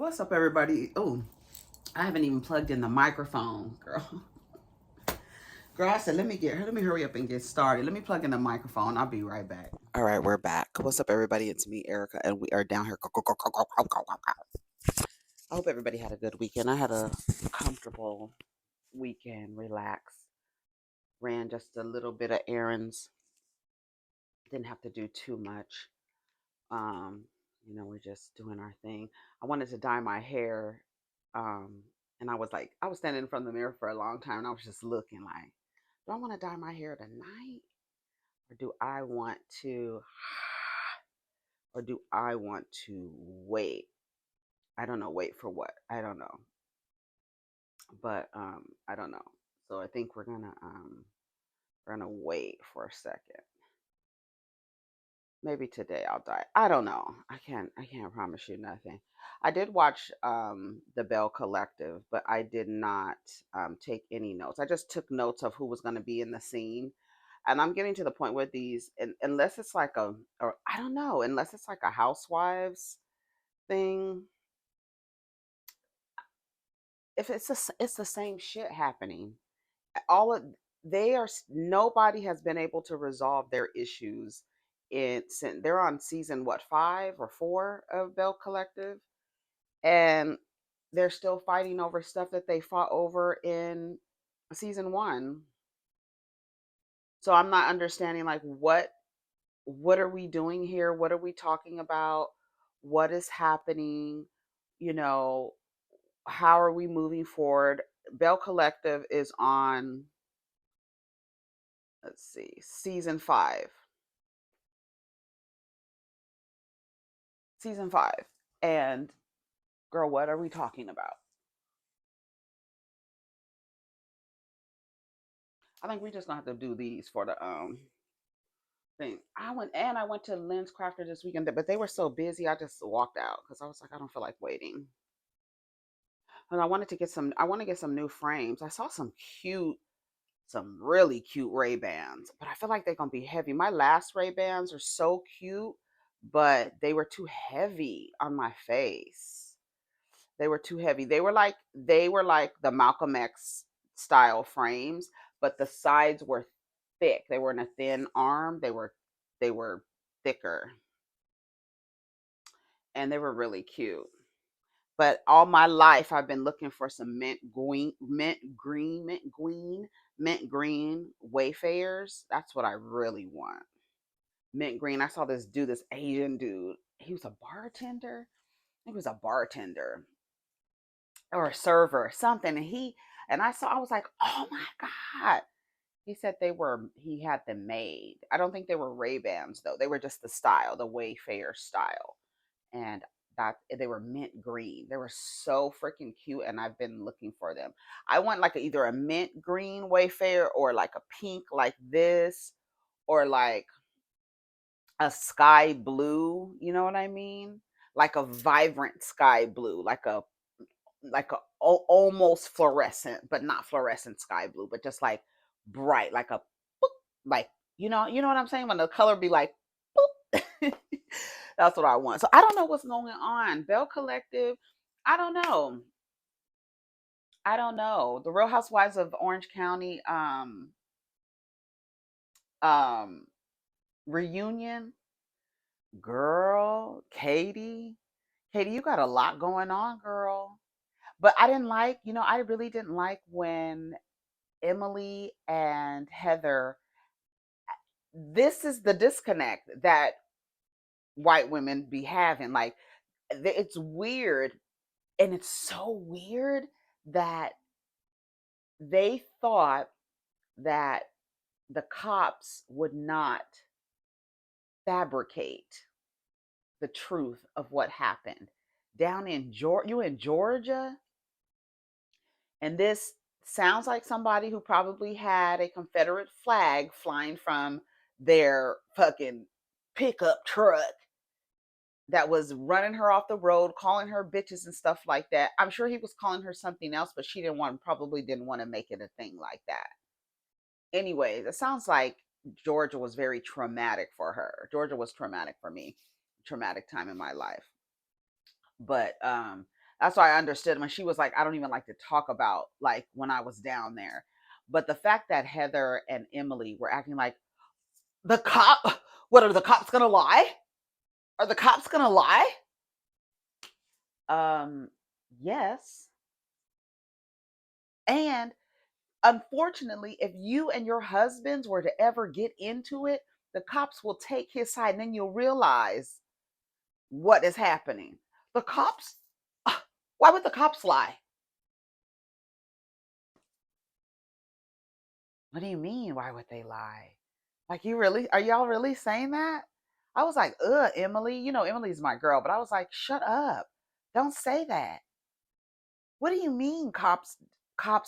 What's up, everybody? Oh, I haven't even plugged in the microphone, girl. Girl, I said, let me hurry up and get started. Let me plug in the microphone. I'll be right back. All right, we're back. What's up, everybody? It's me, Erica, and we are down here. I hope everybody had a good weekend. I had a comfortable weekend, relaxed. Ran just a little bit of errands. Didn't have to do too much. Um, we're just doing our thing. I wanted to dye my hair. Um, and I was standing in front of the mirror for a long time and I was just looking like, do I want to dye my hair tonight? Or do I want to wait? I don't know, wait for what? I don't know. But I don't know. So I think we're gonna wait for a second. Maybe today I'll die. I don't know. I can't promise you nothing. I did watch the Bell Collective, but I did not take any notes. I just took notes of who was going to be in the scene. And I'm getting to the point where these unless it's like or I don't know, unless it's like a housewives thing, if it's the same shit happening. All of they are Nobody has been able to resolve their issues since they're on season what, 5 or 4 of Bell Collective, and they're still fighting over stuff that they fought over in season 1. So I'm not understanding, like, what are we doing here? What are we talking about? What is happening? You know, how are we moving forward? Bell Collective is on, let's see, season 5. Season 5. And girl, what are we talking about? I think we just gonna have to do these for the thing. I went to Lens Crafter this weekend, but they were so busy. I just walked out because I was like, I don't feel like waiting. And I want to get some new frames. I saw some really cute Ray Bans, but I feel like they're gonna be heavy. My last Ray Bans are so cute, but they were too heavy on my face. They were too heavy. They were like the Malcolm X style frames, but the sides were thick. They were in a thin arm. They were thicker, and they were really cute. But all my life I've been looking for some mint green Wayfarers. That's what I really want. Mint green. I saw this Asian dude. He was a bartender. He was a bartender or a server, something. I was like, oh my God. He said he had them made. I don't think they were Ray-Bans though. They were just the style, the Wayfair style. And that they were mint green. They were so freaking cute, and I've been looking for them. I want like either a mint green Wayfair or like a pink like this, or like a sky blue, you know what I mean? Like a vibrant sky blue, almost fluorescent, but not fluorescent sky blue, but just like bright, like a boop, like you know what I'm saying? When the color be like boop. That's what I want. So I don't know what's going on. Bell Collective, I don't know. I don't know. The Real Housewives of Orange County um reunion, girl, Katie, you got a lot going on, girl. But I really didn't like when Emily and Heather, this is the disconnect that white women be having. Like, it's weird. And it's so weird that they thought that the cops would not fabricate the truth of what happened down in Georgia. You in Georgia, and this sounds like somebody who probably had a Confederate flag flying from their fucking pickup truck that was running her off the road, calling her bitches and stuff like that. I'm sure he was calling her something else, but she probably didn't want to make it a thing like that. Anyways, it sounds like Georgia was very traumatic for her. Georgia was traumatic for me, traumatic time in my life. But That's why I understood when she was like, I don't even like to talk about like when I was down there. But the fact that Heather and Emily were acting like the cop, what are the cops gonna lie? Are the cops gonna lie? Um, yes. And unfortunately, if you and your husbands were to ever get into it, the cops will take his side and then you'll realize what is happening. The cops, why would the cops lie? What do you mean? Why would they lie? Like, are y'all really saying that? I was like, ugh, Emily. You know, Emily's my girl, but I was like, shut up. Don't say that. What do you mean cops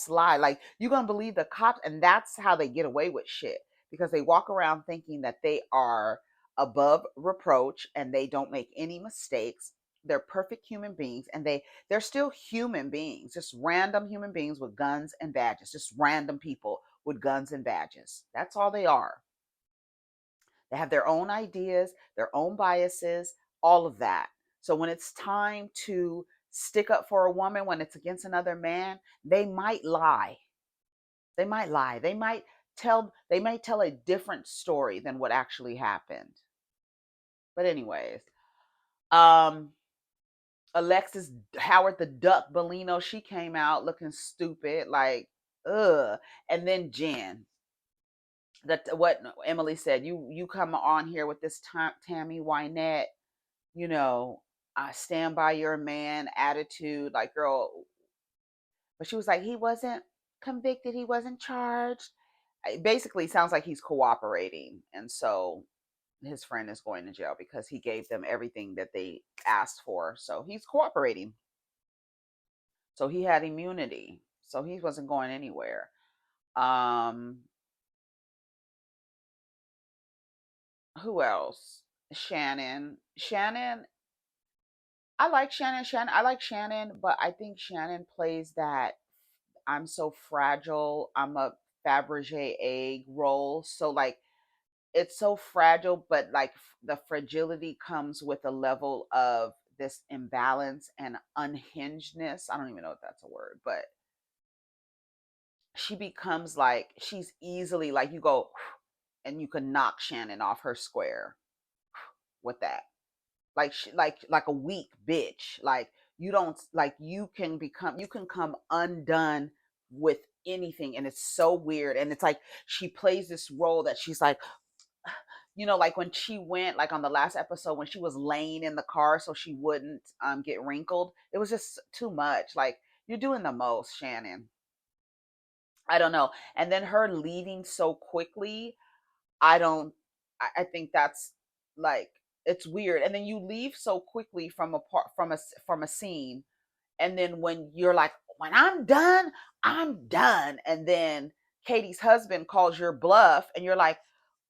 lie? Like, you gonna believe the cops? And that's how they get away with shit. Because they walk around thinking that they are above reproach and they don't make any mistakes. They're perfect human beings, and they're still human beings, just random human beings with guns and badges, just random people with guns and badges. That's all they are. They have their own ideas, their own biases, all of that. So when it's time to stick up for a woman, when it's against another man, they might lie. They might lie. They might tell a different story than what actually happened. But anyways, um Alexis Howard the Duck Bellino, she came out looking stupid, like ugh. And then Jen, that what Emily said, you come on here with this Tammy Wynette, you know, I stand by your man attitude, like girl. But she was like, he wasn't convicted, he wasn't charged. It basically sounds like he's cooperating, and so his friend is going to jail because he gave them everything that they asked for, so he's cooperating. So he had immunity, so he wasn't going anywhere. um who else? Shannon. I like Shannon, but I think Shannon plays that I'm so fragile, I'm a Fabergé egg role. So like it's so fragile, but like the fragility comes with a level of this imbalance and unhingedness. I don't even know if that's a word, but she becomes like she's easily like you go and you can knock Shannon off her square with that. Like like a weak bitch. Like you don't like you can come undone with anything, and it's so weird. And it's like she plays this role that she's like, you know, like when she went like on the last episode when she was laying in the car so she wouldn't get wrinkled. It was just too much. Like you're doing the most, Shannon. I don't know. And then her leaving so quickly, I don't. I think that's like it's weird. And then you leave so quickly from a part from a scene, and then when you're like, when I'm done, I'm done. And then Katie's husband calls your bluff, and you're like,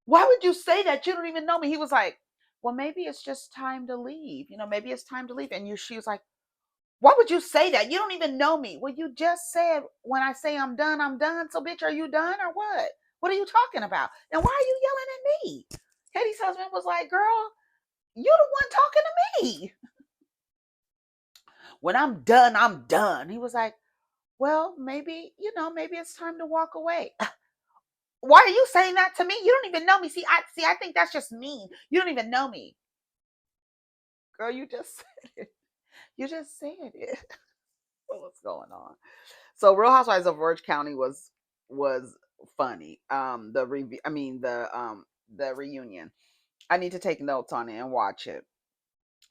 why would you say that? You don't even know me. He was like, well, maybe it's just time to leave. You know, maybe it's time to leave. And she was like, why would you say that? You don't even know me. Well, you just said when I say I'm done, I'm done. So, bitch, are you done or what? What are you talking about? And why are you yelling at me? Katie's husband was like, girl, you the one talking to me. When I'm done, I'm done. He was like, well, maybe, you know, maybe it's time to walk away. Why are you saying that to me? You don't even know me. I think that's just mean. You don't even know me. Girl, you just said it. You just said it. What's going on? So Real Housewives of Orange County was funny. The review, I mean the reunion. I need to take notes on it and watch it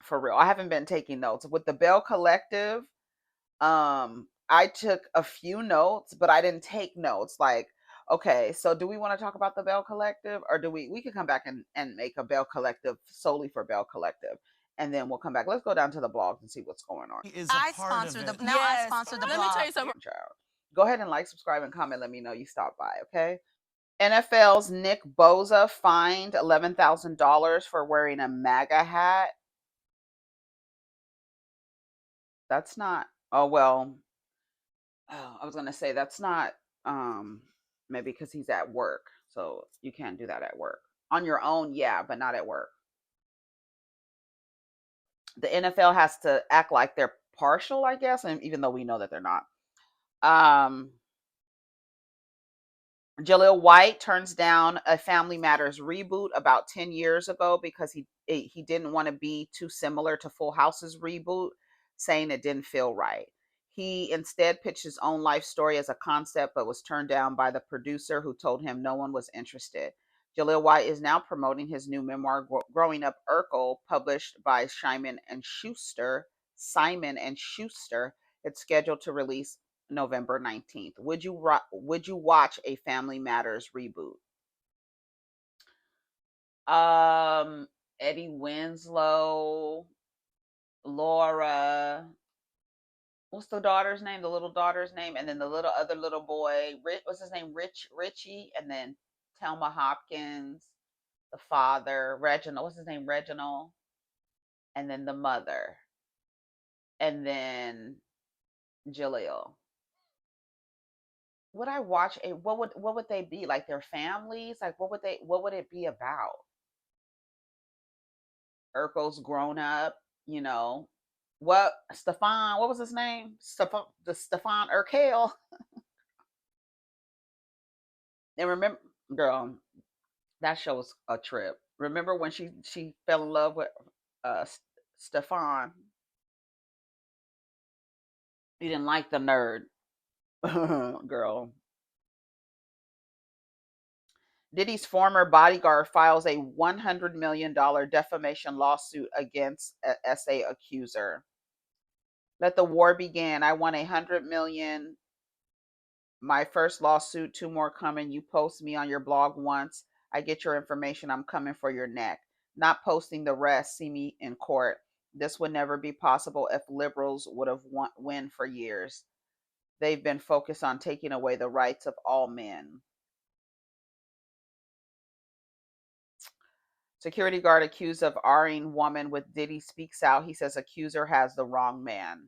for real. I haven't been taking notes with the Bell Collective. I took a few notes, but I didn't take notes. Like, okay, so do we want to talk about the Bell Collective, or do we could come back and make a Bell Collective solely for Bell Collective, and then we'll come back. Let's go down to the blogs and see what's going on. I sponsor the now. Yes. I sponsor the blog. Let me tell you something. Child. Go ahead and like, subscribe, and comment. Let me know you stopped by. Okay. NFL's Nick Bosa fined $11,000 for wearing a MAGA hat. That's not. Oh well. Oh, I was gonna say that's not. Maybe because he's at work, so you can't do that at work. On your own, yeah, but not at work. The NFL has to act like they're partial, I guess, and even though we know that they're not. Um, Jaleel White turns down a Family Matters reboot about 10 years ago because he didn't want to be too similar to Full House's reboot, saying it didn't feel right. He instead pitched his own life story as a concept, but was turned down by the producer who told him no one was interested. Jaleel White is now promoting his new memoir, Growing Up Urkel, published by Simon and Schuster. Simon and Schuster. It's scheduled to release November 19th. Would you watch a Family Matters reboot? Um, Eddie Winslow, Laura. What's the daughter's name? The little daughter's name, and then the little boy. What's his name? Richie, and then Thelma Hopkins, the father, Reginald. What's his name? Reginald, and then the mother, and then Jaleel. Would I watch a what would they be like, their families, like what would it be about? Urkel's grown up, you know. What was his name? Stefan Urkel. And remember, girl, that show was a trip. Remember when she fell in love with uh Stefan? He didn't like the nerd. Girl. Diddy's former bodyguard files a $100 million defamation lawsuit against a SA accuser. Let the war begin. I won $100 million. My first lawsuit, two more coming. You post me on your blog once. I get your information. I'm coming for your neck. Not posting the rest. See me in court. This would never be possible if liberals would have won for years. They've been focused on taking away the rights of all men. Security guard accused of R-ing woman with Diddy speaks out. He says accuser has the wrong man.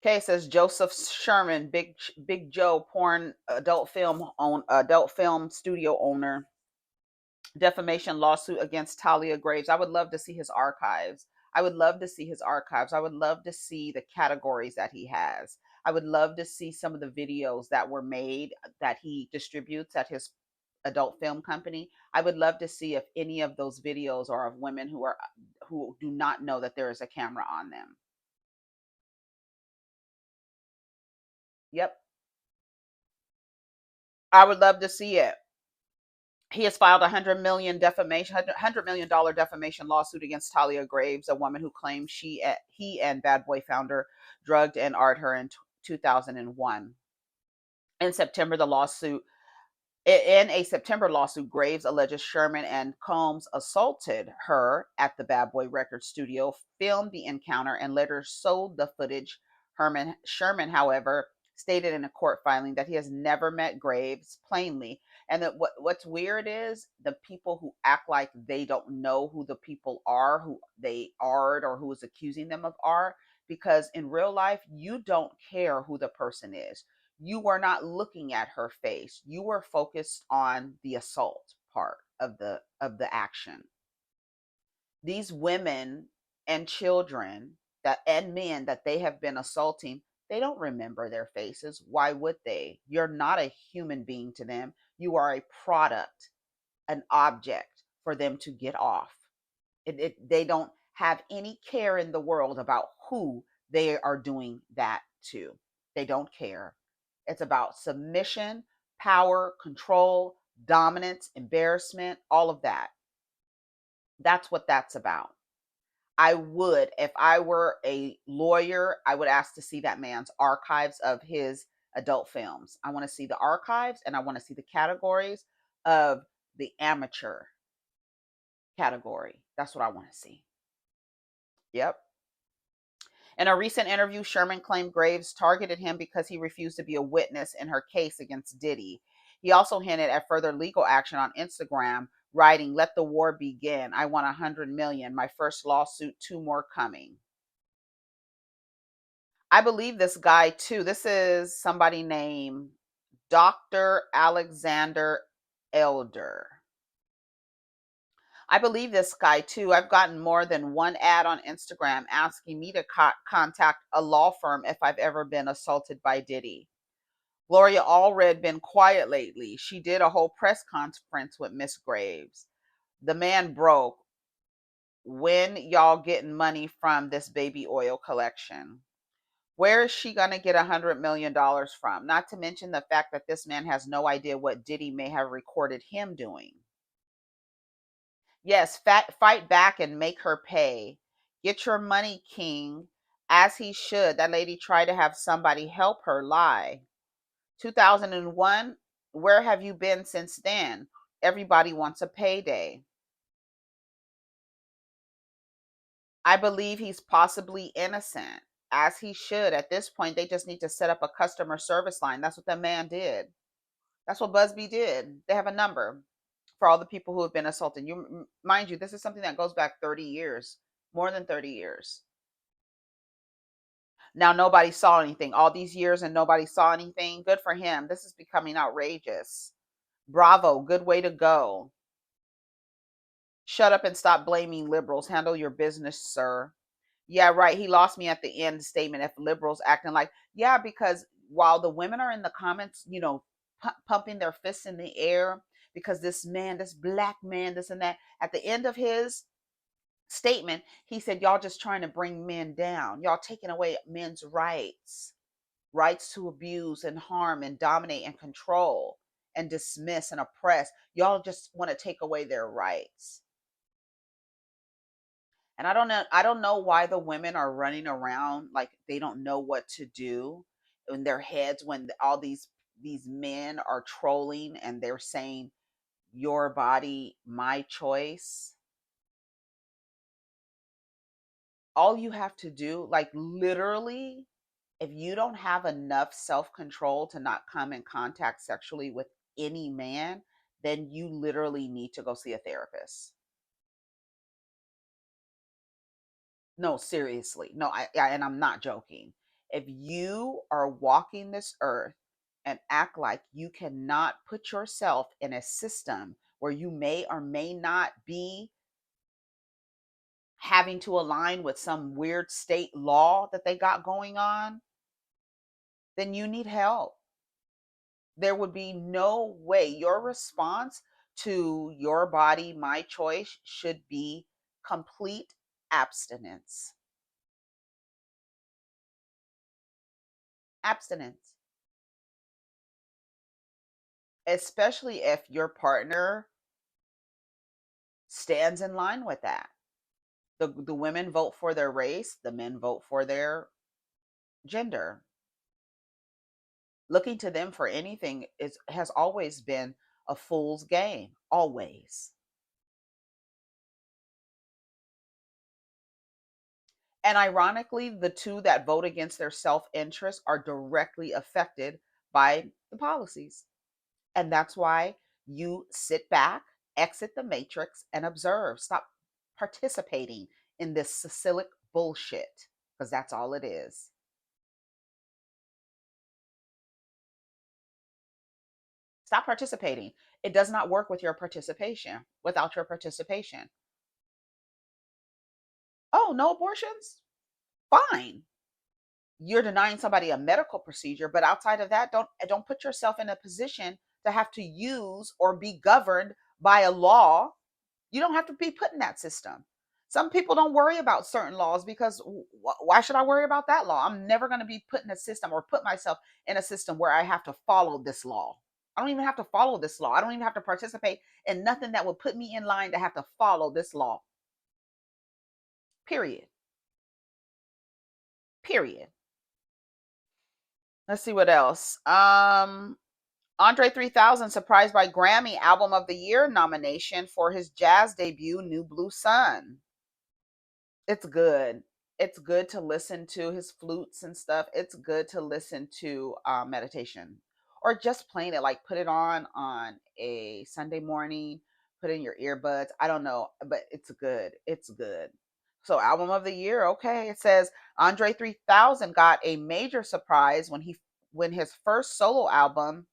Okay, says Joseph Sherman, Big Joe, porn adult film studio owner, defamation lawsuit against Talia Graves. I would love to see his archives. I would love to see his archives. I would love to see the categories that he has. I would love to see some of the videos that were made that he distributes at his adult film company. I would love to see if any of those videos are of women who do not know that there is a camera on them. Yep. I would love to see it. He has filed $100 million defamation lawsuit against Talia Graves, a woman who claims he and Bad Boy founder drugged and art her in 2001. In September, in a September lawsuit, Graves alleges Sherman and Combs assaulted her at the Bad Boy Records studio, filmed the encounter, and later sold the footage. Sherman, however, stated in a court filing that he has never met Graves plainly, and that what's weird is the people who act like they don't know who the people are, who they are, or who is accusing them of are, because in real life, you don't care who the person is. You were not looking at her face. You were focused on the assault part of the action. These women and children and men that they have been assaulting, they don't remember their faces. Why would they? You're not a human being to them. You are a product, an object for them to get off. They don't have any care in the world about who they are doing that to. They don't care. It's about submission, power, control, dominance, embarrassment, all of that. That's what that's about. If I were a lawyer, I would ask to see that man's archives of his adult films. I want to see the archives, and I want to see the categories of the amateur category. That's what I want to see. Yep. In a recent interview, Sherman claimed Graves targeted him because he refused to be a witness in her case against Diddy. He also hinted at further legal action on Instagram, writing, "Let the war begin. I want $100 million. My first lawsuit, two more coming." I believe this guy too. This is somebody named Dr. Alexander Elder. I believe this guy too. I've gotten more than one ad on Instagram asking me to contact a law firm if I've ever been assaulted by Diddy. Gloria Allred been quiet lately. She did a whole press conference with Miss Graves. The man broke. When y'all getting money from this baby oil collection? Where is she going to get $100 million from? Not to mention the fact that this man has no idea what Diddy may have recorded him doing. Yes, fight back and make her pay. Get your money, King, as he should. That lady tried to have somebody help her lie. 2001, where have you been since then? Everybody wants a payday. I believe he's possibly innocent, as he should. At this point, they just need to set up a customer service line. That's what the man did. That's what Busby did. They have a number for all the people who have been assaulted. You mind you, this is something that goes back 30 years, more than 30 years. Now nobody saw anything. All these years and nobody saw anything. Good for him. This is becoming outrageous. Bravo, good way to go. Shut up and stop blaming liberals. Handle your business, sir. Yeah, right. He lost me at the end statement. If liberals acting like, yeah, because while the women are in the comments, pumping their fists in the air because this man, this black man, this and that, at the end of his statement, he said, y'all just trying to bring men down. Y'all taking away men's rights to abuse and harm and dominate and control and dismiss and oppress. Y'all just want to take away their rights. And I don't know why the women are running around like they don't know what to do in their heads when all these men are trolling and they're saying your body, my choice. All you have to do, like literally, if you don't have enough self-control to not come in contact sexually with any man, then you literally need to go see a therapist. No, seriously. No, and I'm not joking. If you are walking this earth and act like you cannot put yourself in a system where you may or may not be having to align with some weird state law that they got going on, then you need help. There would be no way your response to your body, my choice should be complete abstinence. Abstinence. Especially if your partner stands in line with that. The women vote for their race, the men vote for their gender. Looking to them for anything has always been a fool's game, always. And ironically, the two that vote against their self-interest are directly affected by the policies. And that's why you sit back, exit the matrix, and observe. Stop participating in this Sicilic bullshit, because that's all it is. Stop participating. It does not work with your participation, without your participation. Oh, no abortions? Fine. You're denying somebody a medical procedure, but outside of that, don't put yourself in a position to have to use or be governed by a law. You don't have to be put in that system. Some people don't worry about certain laws because why should I worry about that law? I'm never going to be put in a system or put myself in a system where I have to follow this law. I don't even have to follow this law. I don't even have to participate in nothing that would put me in line to have to follow this law. Period. Period. Let's see what else. Andre 3000 surprised by Grammy Album of the Year nomination for his jazz debut, New Blue Sun. It's good. It's good to listen to his flutes and stuff. It's good to listen to meditation or just playing it, like put it on a Sunday morning, put in your earbuds. I don't know, but it's good. It's good. So album of the year, okay. It says Andre 3000 got a major surprise when his first solo album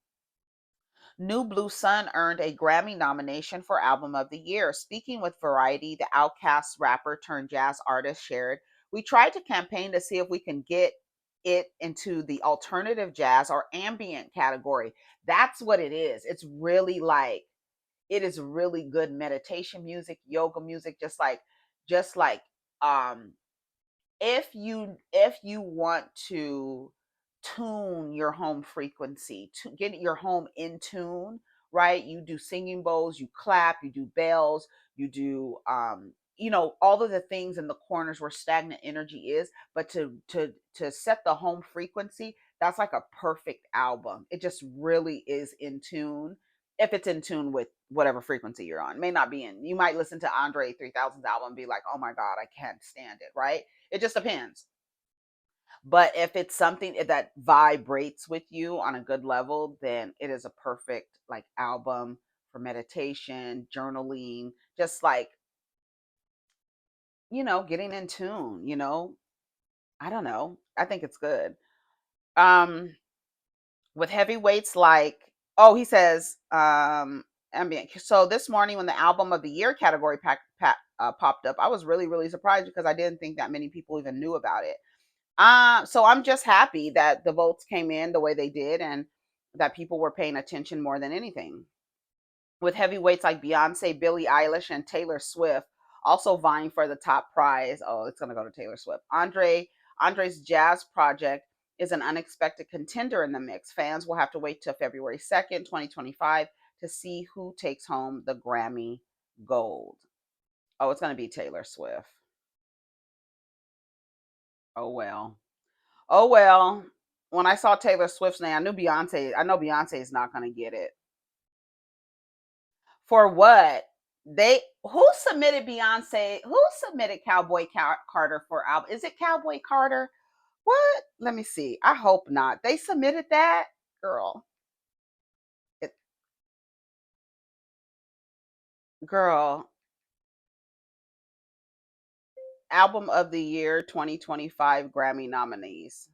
New Blue Sun earned a Grammy nomination for Album of the Year. Speaking with Variety, the Outkast rapper turned jazz artist shared, "We tried to campaign to see if we can get it into the alternative jazz or ambient category." That's what it is. It's really like, it is really good meditation music, yoga music, just like um if you want to tune your home frequency, to get your home in tune, right? You do singing bowls, you clap, you do bells, you do all of the things in the corners where stagnant energy is, but to set the home frequency, that's like a perfect album. It just really is in tune. If it's in tune with whatever frequency you're on, may not be in. You might listen to Andre 3000's album and be like, "Oh my god, I can't stand it," right? It just depends. But if it's something that vibrates with you on a good level, then it is a perfect like album for meditation, journaling, just like, getting in tune. I don't know. I think it's good. Um with heavyweights like, oh, he says ambient. So this morning when the album of the year category popped up, I was really really surprised because I didn't think that many people even knew about it. So I'm just happy that the votes came in the way they did and that people were paying attention more than anything. With heavyweights like Beyonce, Billie Eilish, and Taylor Swift also vying for the top prize. Oh, it's gonna go to Taylor Swift. Andre's jazz project is an unexpected contender in the mix. Fans will have to wait till February 2nd, 2025 to see who takes home the Grammy Gold. Oh, it's gonna be Taylor Swift. Oh well. Oh well. When I saw Taylor Swift's name, I knew Beyonce. I know Beyonce is not going to get it. For what? Who submitted Beyonce? Who submitted Cowboy Carter for album? Is it Cowboy Carter? What? Let me see. I hope not. They submitted that, girl. It, girl. Album of the Year 2025 Grammy nominees.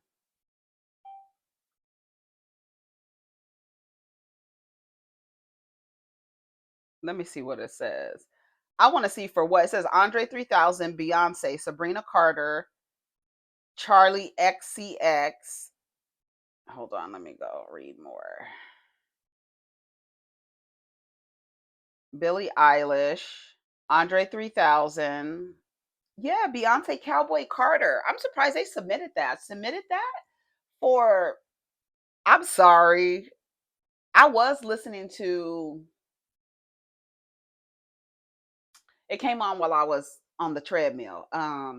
Let me see what it says. I want to see for what it says. Andre 3000, Beyonce, Sabrina Carter, Charlie XCX. Hold on, let me go read more. Billie Eilish, Andre 3000. Yeah, Beyonce, Cowboy Carter. I'm surprised they submitted that. Submitted that for. I'm sorry. I was listening to. It came on while I was on the treadmill. I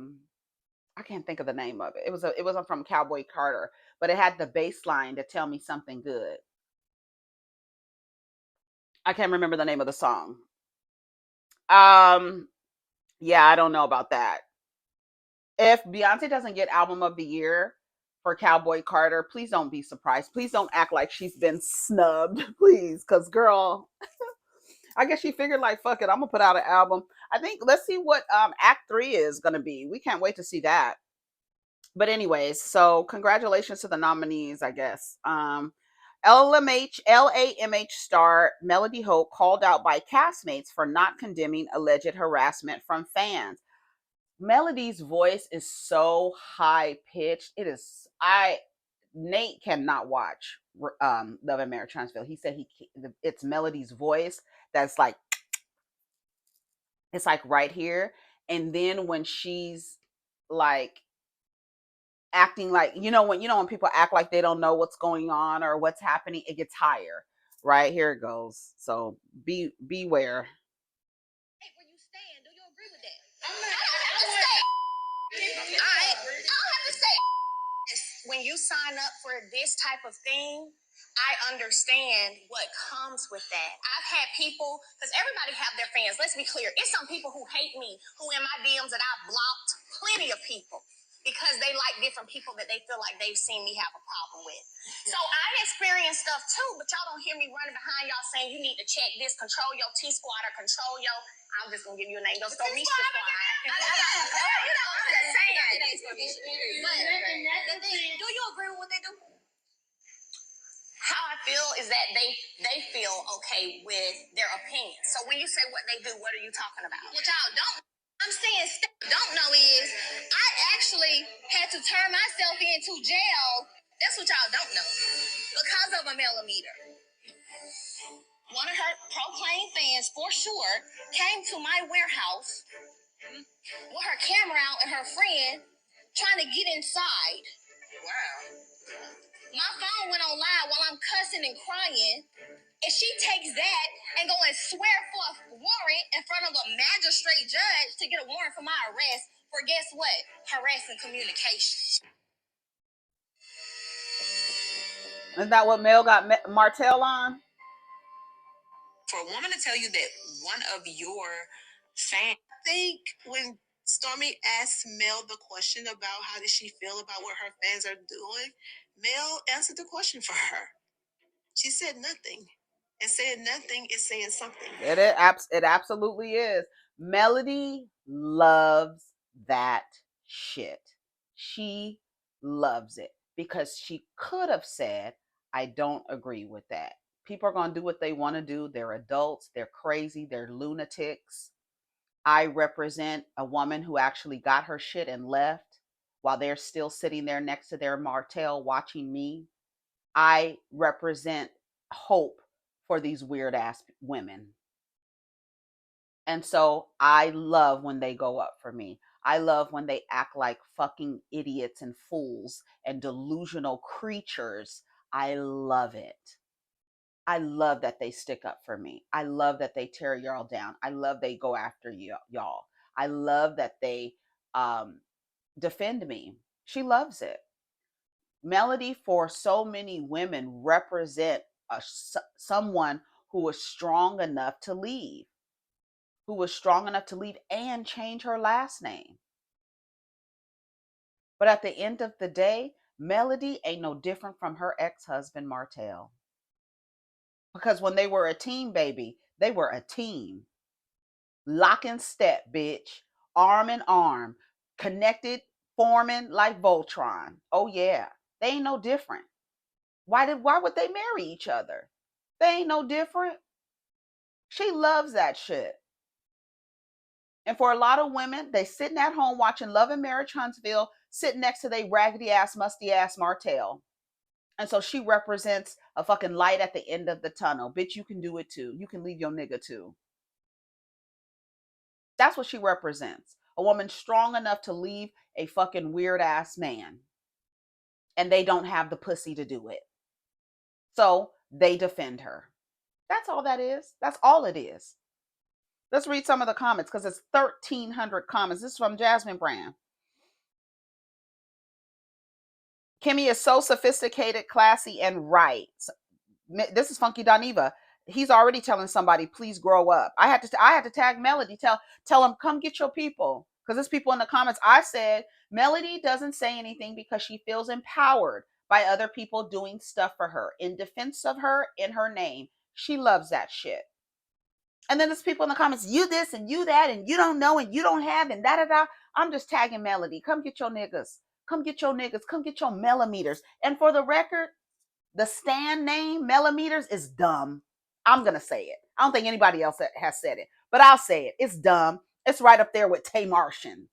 can't think of the name of it. It wasn't from Cowboy Carter, but it had the bass line to tell me something good. I can't remember the name of the song. Um, yeah, I don't know about that. If Beyonce doesn't get album of the year for Cowboy Carter, please don't be surprised. Please don't act like she's been snubbed, please, because girl, I guess she figured like, fuck it, I'm gonna put out an album. I think let's see what Act 3 is gonna be. We can't wait to see that. But anyways, so congratulations to the nominees, I guess. LAMH star Melody Hope called out by castmates for not condemning alleged harassment from fans. Melody's voice is so high pitched. It is. Nate cannot watch Love and Marriage Huntsville. He said it's Melody's voice that's like, it's like right here, and then when she's like acting like, when people act like they don't know what's going on or what's happening, it gets higher. Right here it goes. So beware. Where you stand? Do you agree with that? I don't have to say. When you sign up for this type of thing, I understand what comes with that. I've had people, because everybody have their fans. Let's be clear. It's some people who hate me, who in my DMs that I've blocked plenty of people because they like different people that they feel like they've seen me have a problem with. So I experience stuff too, but y'all don't hear me running behind y'all saying you need to check this, control your T-Squad or control your, I'm just going to give you a name, don't Squad. I'm just saying. But the thing, do you agree with what they do? How I feel is that they feel okay with their opinion. So when you say what they do, what are you talking about? What y'all don't. I'm saying don't know is I actually had to turn myself into jail. That's what y'all don't know because of a millimeter. One of her proclaimed fans, for sure, came to my warehouse with her camera out and her friend trying to get inside. Wow. My phone went on live while I'm cussing and crying. And she takes that and go and swear for a warrant in front of a magistrate judge to get a warrant for my arrest for guess what? Harassing communication. Is that what Mel got Martell on? For a woman to tell you that one of your fans, I think when Stormy asked Mel the question about how did she feel about what her fans are doing, Mel answered the question for her. She said nothing. And saying nothing is saying something. It absolutely is. Melody loves that shit. She loves it because she could have said, I don't agree with that. People are going to do what they want to do. They're adults. They're crazy. They're lunatics. I represent a woman who actually got her shit and left while they're still sitting there next to their Martell watching me. I represent hope for these weird ass women. And so I love when they go up for me. I love when they act like fucking idiots and fools and delusional creatures. I love it. I love that they stick up for me. I love that they tear y'all down. I love they go after y'all. I love that they defend me. She loves it. Melody, for so many women, represent someone who was strong enough to leave, and change her last name. But at the end of the day, Melody ain't no different from her ex-husband, Martell. Because when they were a team, baby, they were a team. Lock and step, bitch. Arm in arm. Connected, forming like Voltron. Oh, yeah. They ain't no different. Why would they marry each other? They ain't no different. She loves that shit. And for a lot of women, they sitting at home watching Love and Marriage Huntsville, sitting next to they raggedy ass, musty ass Martell. And so she represents a fucking light at the end of the tunnel. Bitch, you can do it too. You can leave your nigga too. That's what she represents. A woman strong enough to leave a fucking weird ass man. And they don't have the pussy to do it. So they defend her. That's all that is. That's all it is. Let's read some of the comments because it's 1,300 comments. This is from Jasmine Brand. Kimmy is so sophisticated, classy, and right. This is Funky Doniva. He's already telling somebody, please grow up. I had to tag Melody. Tell him, come get your people. Because there's people in the comments. I said, Melody doesn't say anything because she feels empowered by other people doing stuff for her in defense of her, in her name. She loves that shit. And then there's people in the comments, you this and you that, and you don't know and you don't have and da-da-da. I'm just tagging Melody. Come get your niggas. Come get your niggas. Come get your millimeters. And for the record, the stand name millimeters is dumb. I'm going to say it. I don't think anybody else has said it, but I'll say it. It's dumb. It's right up there with Tay Martian.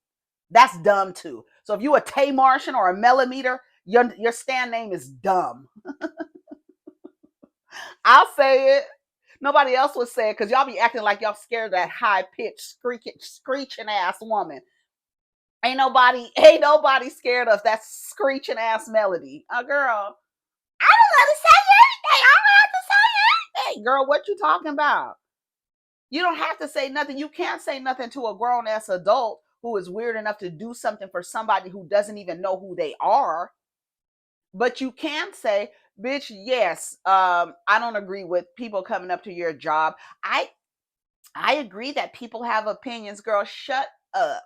That's dumb too. So if you a Tay Martian or a millimeter, your stand name is dumb. I'll say it. Nobody else would say it because y'all be acting like y'all scared of that high-pitched, screeching ass woman. Ain't nobody scared of that screeching ass Melody. Girl, I don't have to say anything. I don't have to say anything. Girl, what you talking about? You don't have to say nothing. You can't say nothing to a grown-ass adult who is weird enough to do something for somebody who doesn't even know who they are. But you can say, bitch, yes, I don't agree with people coming up to your job. I agree that people have opinions. Girl, shut up.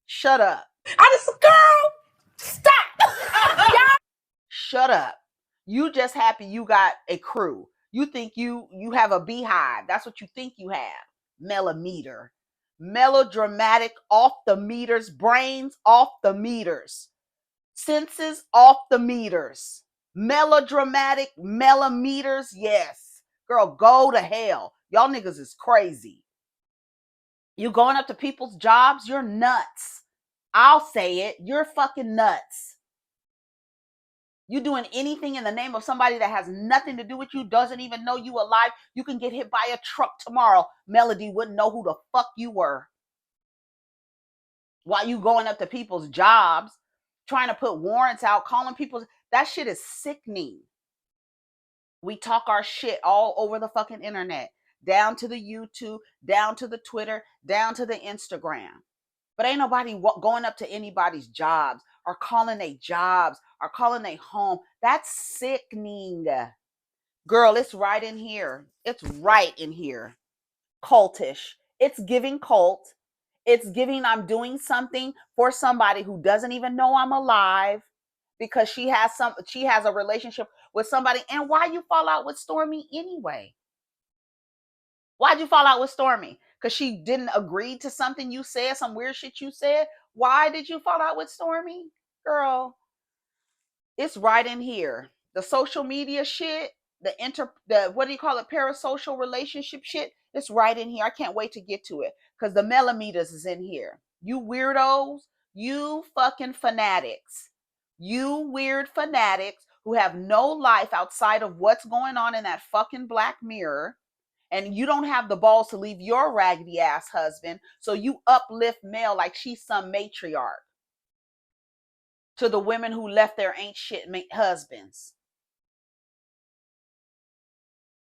Shut up. I just, girl, stop. Shut up. You just happy you got a crew. You think you have a beehive. That's what you think you have. Millimeter. Melodramatic, off the meters, brains off the meters. Senses off the meters. Melodramatic, millimeters, yes. Girl, go to hell. Y'all niggas is crazy. You going up to people's jobs, you're nuts. I'll say it, you're fucking nuts. You doing anything in the name of somebody that has nothing to do with you, doesn't even know you alive. You can get hit by a truck tomorrow. Melody wouldn't know who the fuck you were. While you going up to people's jobs, trying to put warrants out, calling people, that shit is sickening. We talk our shit all over the fucking internet, down to the YouTube, down to the Twitter, down to the Instagram. But ain't nobody going up to anybody's jobs or calling their jobs or calling their home. That's sickening. Girl, it's right in here. It's right in here. Cultish. It's giving cult. It's giving I'm doing something for somebody who doesn't even know I'm alive because she has a relationship with somebody. And why you fall out with Stormy anyway? Why'd you fall out with Stormy? Because she didn't agree to something you said, some weird shit you said? Why did you fall out with Stormy? Girl, it's right in here. The social media shit, the what do you call it, parasocial relationship shit, it's right in here. I can't wait to get to it because the millimeters is in here. You weirdos, you fucking fanatics, you weird fanatics who have no life outside of what's going on in that fucking Black Mirror, and you don't have the balls to leave your raggedy ass husband, so you uplift Mel like she's some matriarch to the women who left their ain't shit husbands.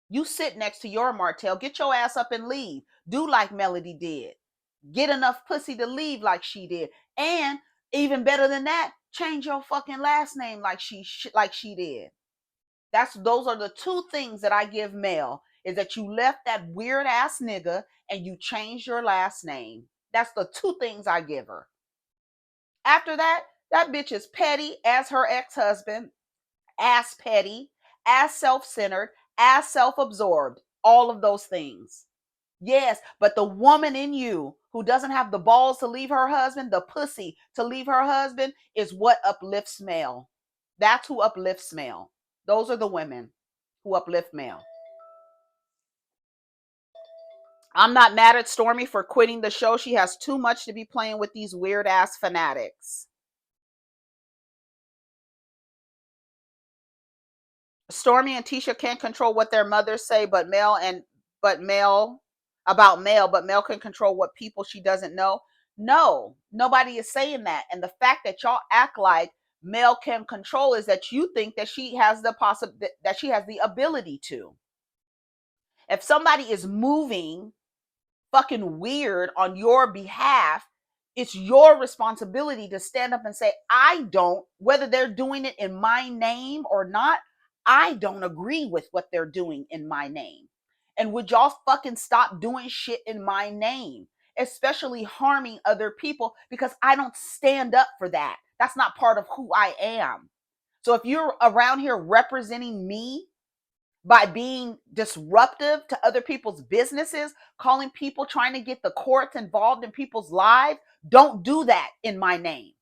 You sit next to your Martell. Get your ass up and leave. Do like Melody did. Get enough pussy to leave like she did. And even better than that, change your fucking last name like she did. Those are the two things that I give Mel, is that you left that weird ass nigga and you changed your last name. That's the two things I give her. After that, that bitch is petty as her ex-husband, as petty, as self-centered, as self-absorbed, all of those things. Yes, but the woman in you who doesn't have the balls to leave her husband, the pussy to leave her husband, is what uplifts Mel. That's who uplifts Mel. Those are the women who uplift Mel. I'm not mad at Stormy for quitting the show. She has too much to be playing with these weird ass fanatics. Stormy and Tisha can't control what their mothers say, but Mel can control what people she doesn't know. No, nobody is saying that. And the fact that y'all act like Mel can control is that you think that she has the ability to. If somebody is moving fucking weird on your behalf, it's your responsibility to stand up and say, whether they're doing it in my name or not, I don't agree with what they're doing in my name. And would y'all fucking stop doing shit in my name, especially harming other people, because I don't stand up for that. That's not part of who I am. So if you're around here representing me by being disruptive to other people's businesses, calling people, trying to get the courts involved in people's lives, don't do that in my name,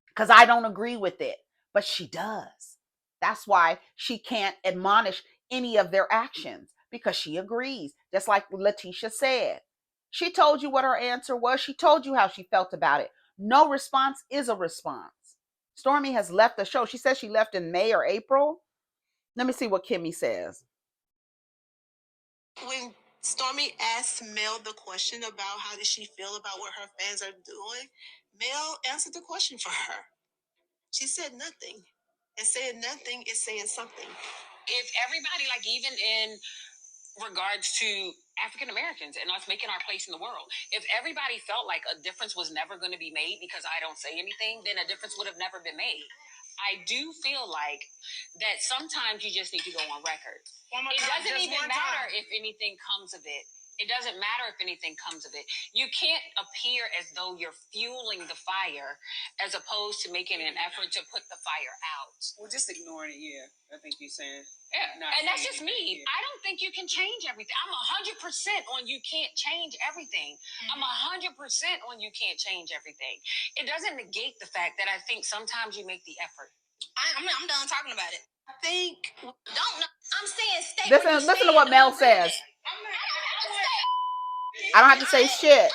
because I don't agree with it. But she does. That's why she can't admonish any of their actions, because she agrees. Just like Letitia said. She told you what her answer was. She told you how she felt about it. No response is a response. Stormy has left the show. She says she left in May or April. Let me see what Kimmy says. When Stormy asked Mel the question about how did she feel about what her fans are doing, Mel answered the question for her. She said nothing. And saying nothing is saying something. If everybody, like even in regards to African Americans and us making our place in the world, if everybody felt like a difference was never going to be made because I don't say anything, then a difference would have never been made. I do feel like that sometimes you just need to go on record. It doesn't even matter if anything comes of it. It doesn't matter if anything comes of it. You can't appear as though you're fueling the fire as opposed to making an effort to put the fire out. Well, just ignoring it, yeah. I think you're saying. Yeah. And that's just me. Yeah. I don't think you can change everything. I'm 100% on you can't change everything. Mm-hmm. I'm 100% on you can't change everything. It doesn't negate the fact that I think sometimes you make the effort. I'm done talking about it. I think Don't know. I'm saying stay Listen, where you listen to stand. what Mel says. I don't have to say shit.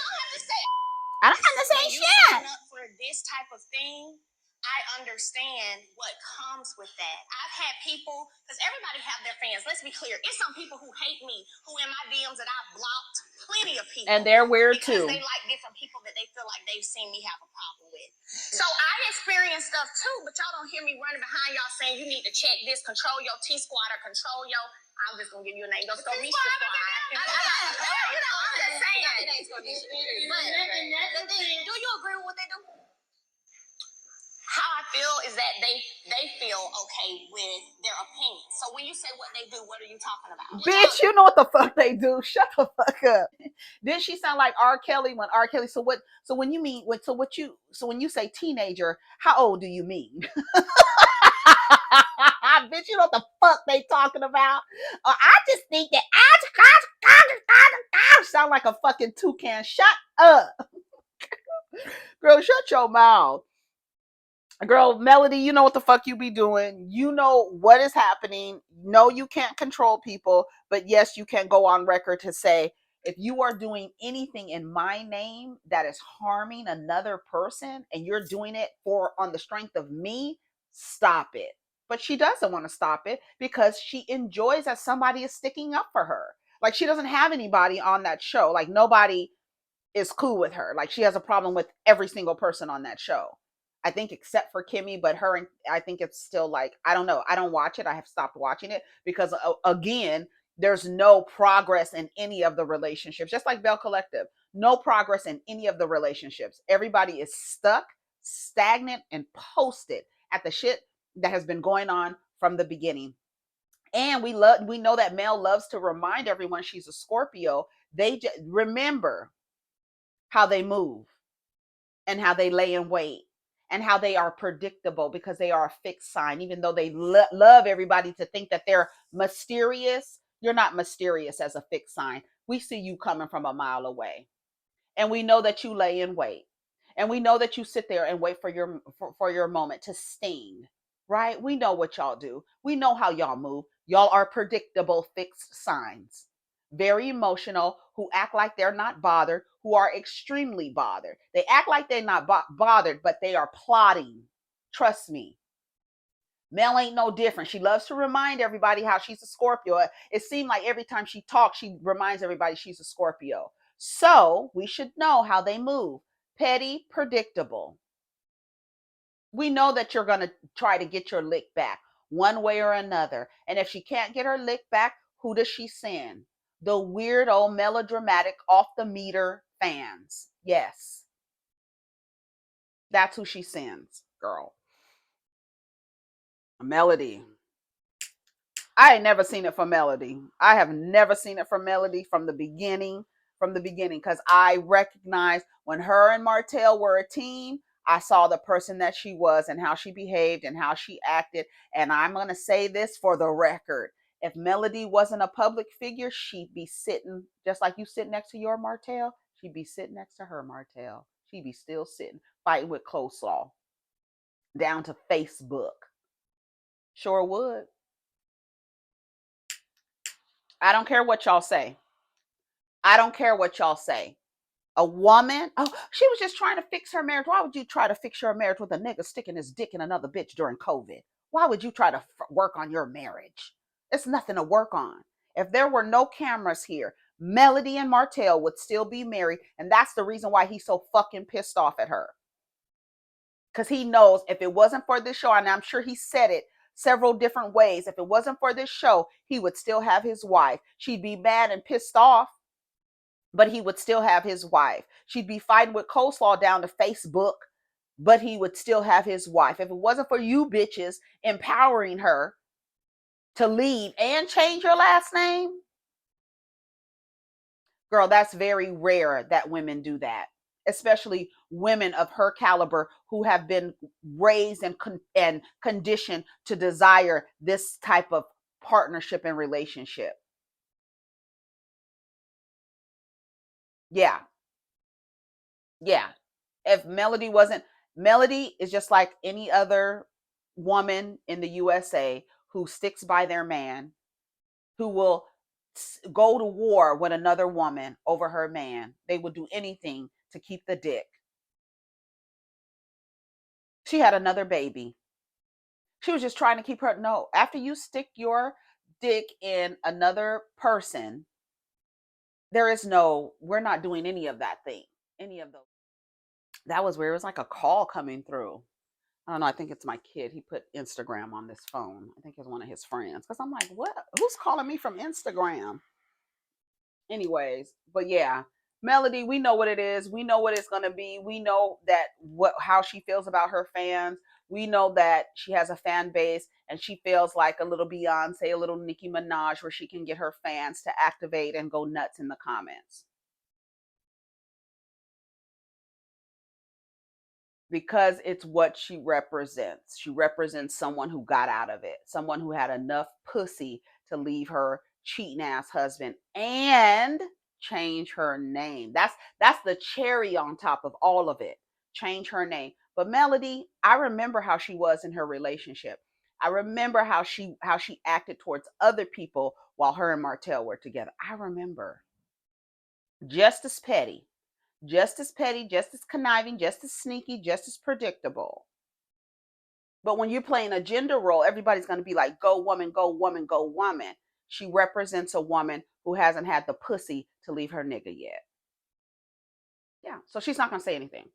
I don't have to say When you shit. sign up for this type of thing, I understand what comes with that. I've had people, because everybody have their fans. Let's be clear. It's some people who hate me, who in my DMs that I've blocked plenty of people. And they're weird because too. They like different people that they feel like they've seen me have a problem with. So I experience stuff too, but y'all don't hear me running behind y'all saying you need to check this, control your T-squad or control your, I'm just going to give you a name. Don't go reach the squad. I'm just saying. But do you agree with what they do? How I feel is that they feel okay with their opinion. So when you say what they do, what are you talking about? Bitch, you know what the fuck they do. Shut the fuck up. Did she sound like R. Kelly when R. Kelly? So when you say teenager, how old do you mean? Bitch, you know what the fuck they talking about? I just think that I sound like a fucking toucan. Shut up. Girl, shut your mouth. Girl, Melody, you know what the fuck you be doing. You know what is happening. No, you can't control people, but yes, you can go on record to say, if you are doing anything in my name that is harming another person and you're doing it on the strength of me, stop it. But she doesn't want to stop it because she enjoys that somebody is sticking up for her. Like, she doesn't have anybody on that show. Like, nobody is cool with her. Like, she has a problem with every single person on that show. I think except for Kimmy, but her, and I think it's still like, I don't know. I don't watch it. I have stopped watching it because again, there's no progress in any of the relationships. Just like Bell Collective, no progress in any of the relationships. Everybody is stuck, stagnant, and posted at the shit that has been going on from the beginning. And we know that Mel loves to remind everyone she's a Scorpio. They just remember how they move and how they lay in wait and how they are predictable because they are a fixed sign. Even though they love everybody to think that they're mysterious, you're not mysterious as a fixed sign. We see you coming from a mile away, and we know that you lay in wait, and we know that you sit there and wait for your moment to sting. Right? We know what y'all do. We know how y'all move. Y'all are predictable fixed signs, very emotional, who act like they're not bothered, who are extremely bothered. They act like they're not bothered, but they are plotting. Trust me. Mel ain't no different. She loves to remind everybody how she's a Scorpio. It seemed like every time she talks, she reminds everybody she's a Scorpio. So we should know how they move. Petty, predictable. We know that you're going to try to get your lick back one way or another. And if she can't get her lick back, who does she send? The weird old melodramatic off the meter fans. Yes. That's who she sends, girl. Melody. I ain't never seen it for Melody. I have never seen it for Melody from the beginning. Because I recognized when her and Martell were a team, I saw the person that she was and how she behaved and how she acted. And I'm going to say this for the record. If Melody wasn't a public figure, she'd be sitting, just like you sit next to your Martell, she'd be sitting next to her Martell. She'd be still sitting, fighting with coleslaw, down to Facebook. Sure would. I don't care what y'all say. I don't care what y'all say. A woman, oh, she was just trying to fix her marriage. Why would you try to fix your marriage with a nigga sticking his dick in another bitch during COVID? Why would you try to work on your marriage? It's nothing to work on. If there were no cameras here, Melody and Martell would still be married. And that's the reason why he's so fucking pissed off at her. Because he knows if it wasn't for this show, and I'm sure he said it several different ways, if it wasn't for this show, he would still have his wife. She'd be mad and pissed off, but he would still have his wife. She'd be fighting with coleslaw down to Facebook, but he would still have his wife. If it wasn't for you bitches empowering her to leave and change your last name, girl, that's very rare that women do that. Especially women of her caliber who have been raised and conditioned to desire this type of partnership and relationship. Yeah. Yeah. If Melody is just like any other woman in the USA who sticks by their man, who will go to war with another woman over her man. They would do anything to keep the dick. She had another baby. She was just trying to keep her. No, after you stick your dick in another person, there is no, we're not doing any of that thing. Any of those. That was where it was like a call coming through. I don't know. I think it's my kid. He put Instagram on this phone. I think it's one of his friends. Because I'm like, what? Who's calling me from Instagram? Anyways, but yeah, Melody, we know what it is. We know what it's gonna be. We know that how she feels about her fans. We know that she has a fan base and she feels like a little Beyonce, a little Nicki Minaj, where she can get her fans to activate and go nuts in the comments. Because it's what she represents. She represents someone who got out of it, someone who had enough pussy to leave her cheating ass husband and change her name. That's the cherry on top of all of it. Change her name. But Melody, I remember how she was in her relationship. I remember how she acted towards other people while her and Martell were together. I remember. Just as petty. Just as petty, just as conniving, just as sneaky, just as predictable. But when you're playing a gender role, everybody's going to be like, go woman, go woman, go woman. She represents a woman who hasn't had the pussy to leave her nigga yet. Yeah, so she's not going to say anything.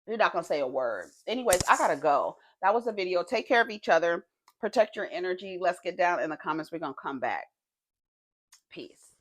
You're not going to say a word. Anyways, I got to go. That was the video. Take care of each other. Protect your energy. Let's get down in the comments. We're going to come back. Peace.